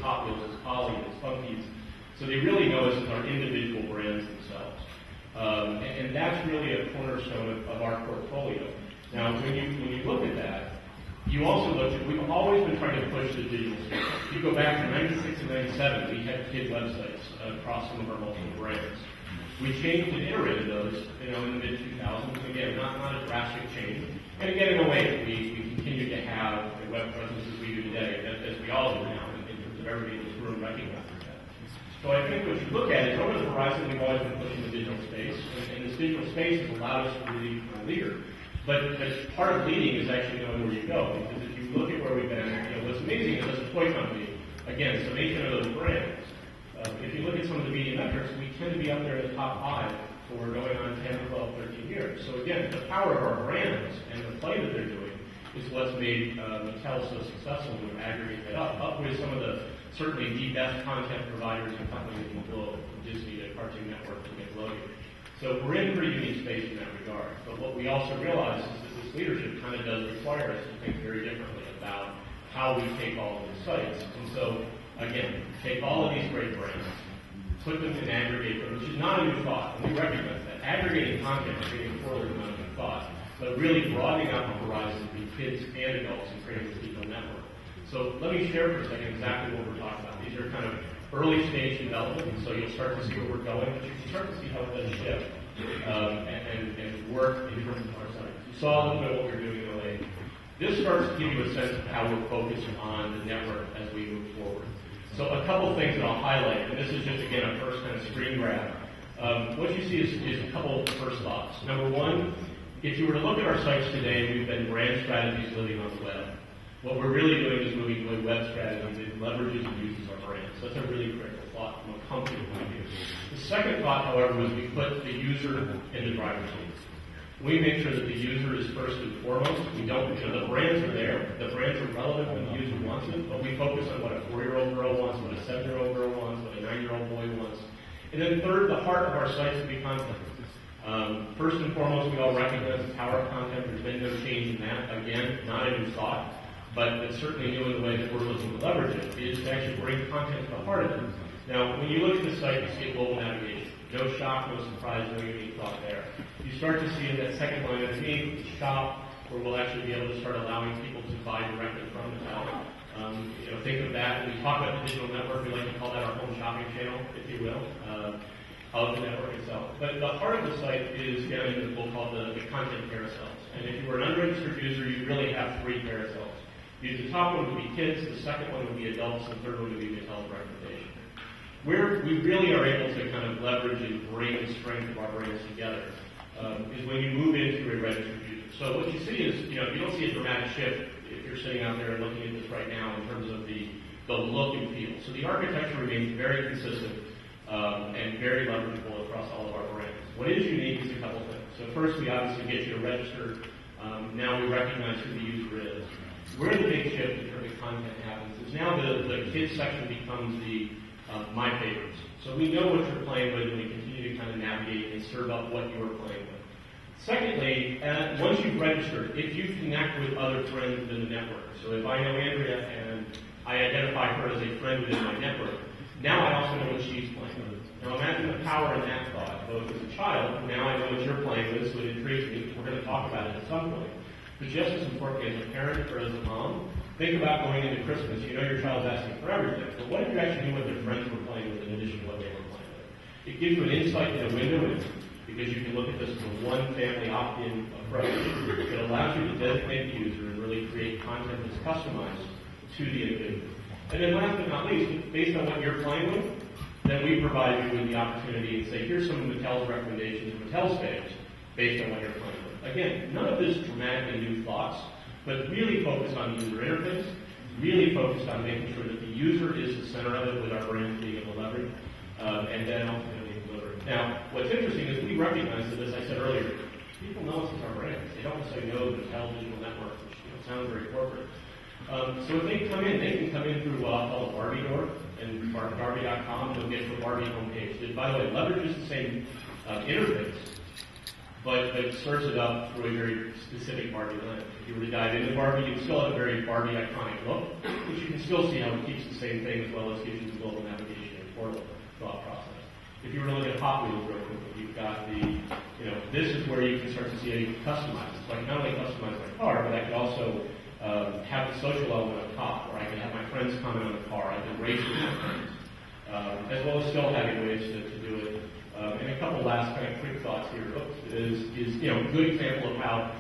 as Hot Wheels, as Polly, as Funkies. So they really know us as our individual brands themselves. And that's really a cornerstone of our portfolio. Now, when you look at that, you also look at, we've always been trying to push the digital space. If you go back to 96 and 97, we had kid websites across some of our multiple brands. We changed and iterated those, in the mid-2000s. Again, not a drastic change. And again, in a way, we continue to have a web presence as we do today, as we all do now, in terms of everybody in this room recognizing that. So I think what you look at is over the horizon, we've always been pushing the digital space, and this digital space has allowed us to really become a leader. But part of leading is actually knowing where you go, because if you look at where we've been, what's amazing is as a toy company, again, summation of those brands. If you look at some of the media metrics, we tend to be up there in the top 5 for going on 10, 12, 13 years. So again, the power of our brands and the play that they're doing is what's made Mattel so successful to aggregate that up with some of the, certainly the best content providers and companies in the globe, from Disney to Cartoon Network to Nickelodeon. So we're in a pretty unique space in that regard. But what we also realize is that this leadership kind of does require us to think very differently about how we take all of these sites. And so, again, take all of these great brands, put them and aggregate them, which is not a new thought, and we recognize that. Aggregating content is getting forward in not a new thought, but really broadening out the horizon to kids and adults and creating this digital network. So let me share for a second exactly what we're talking about. These are kind of early stage development, and so you'll start to see where we're going, but you can start to see how it does shift and work in terms of our site. You saw a little bit of what we're doing in a way. This starts to give you a sense of how we're focusing on the network as we move forward. So a couple things that I'll highlight, and this is just, again, a first kind of screen grab. What you see is a couple of first thoughts. Number one, if you were to look at our sites today, we've been brand strategies living on the web. What we're really doing is moving to a web strategy that leverages and uses our brands. So that's a really critical thought from a company point of view. The second thought, however, was we put the user in the driver's seat. We make sure that the user is first and foremost. We don't, the brands are there. The brands are relevant when the user wants it, but we focus on what a 4-year-old girl wants, what a 7-year-old girl wants, what a 9-year-old boy wants. And then third, the heart of our sites would be content. First and foremost, we all recognize the power of content. There's been no change in that. Again, not a new thought, but it's certainly new in the way that we're looking to leverage it, is to actually bring content to the heart of it. Now, when you look at the site, you see global navigation. No shock, no surprise, no unique thought there. You start to see in that second line underneath, shop, where we'll actually be able to start allowing people to buy directly from Mattel. Think of that. When we talk about the digital network, we like to call that our home shopping channel, if you will, of the network itself. But the heart of the site is down in what we'll call the content carousels. And if you were an unregistered user, you really have 3 carousels. The top one would be kids, the second one would be adults, and the third one would be Mattel's recommendation. Where we really are able to kind of leverage and bring the strength of our brands together is when you move into a registered user. So what you see is, you don't see a dramatic shift if you're sitting out there and looking at this right now in terms of the look and feel. So the architecture remains very consistent and very leverageable across all of our brands. What is unique is a couple things. So first, we obviously get you to register. Now we recognize who the user is. Where the big shift in terms of content happens is now the kids section becomes the my favorites. So we know what you're playing with, and we continue to kind of navigate and serve up what you're playing with. Secondly, once you've registered, if you connect with other friends within the network, so if I know Andrea and I identify her as a friend within my network, now I also know what she's playing with. Now imagine the power in that thought, both as a child, now I know what you're playing with, so it intrigues me. We're going to talk about it at some point. But just as importantly, as a parent or as a mom, think about going into Christmas. You know your child's asking for everything. But what if you actually knew what their friends were playing with in addition to what they were playing with? It gives you an insight into a window, because you can look at this as a one-family opt-in approach. It allows you to designate the user and really create content that's customized to the individual. And then last but not least, based on what you're playing with, then we provide you with the opportunity and say, here's some of Mattel's recommendations, Mattel's faves, based on what you're playing with. Again, none of this dramatically new thoughts, but really focused on the user interface, really focused on making sure that the user is the center of it with our brands being able to leverage, and then ultimately deliver. Now, what's interesting is we recognize that, as I said earlier, people know us as our brands. They don't necessarily know the Mattel Digital Network, which sounds very corporate. So if they come in, they can come in through what I'll call a Barbie door, and Barbie.com, they'll get to a Barbie homepage that, by the way, leverages the same interface but it serves it up through a very specific Barbie lens. If you were to dive into Barbie, you still have a very Barbie iconic look, but you can still see how it keeps the same thing as well as gives you the global navigation and portal thought process. If you were to look at Hot Wheels real quickly, you've got this is where you can start to see how you can customize it. So I can not only customize my car, but I could also have the social element up top, where I can have my friends comment on the car, I can race with my friends, as well as still having ways to do it. And a couple last kind of quick thoughts here is a good example of how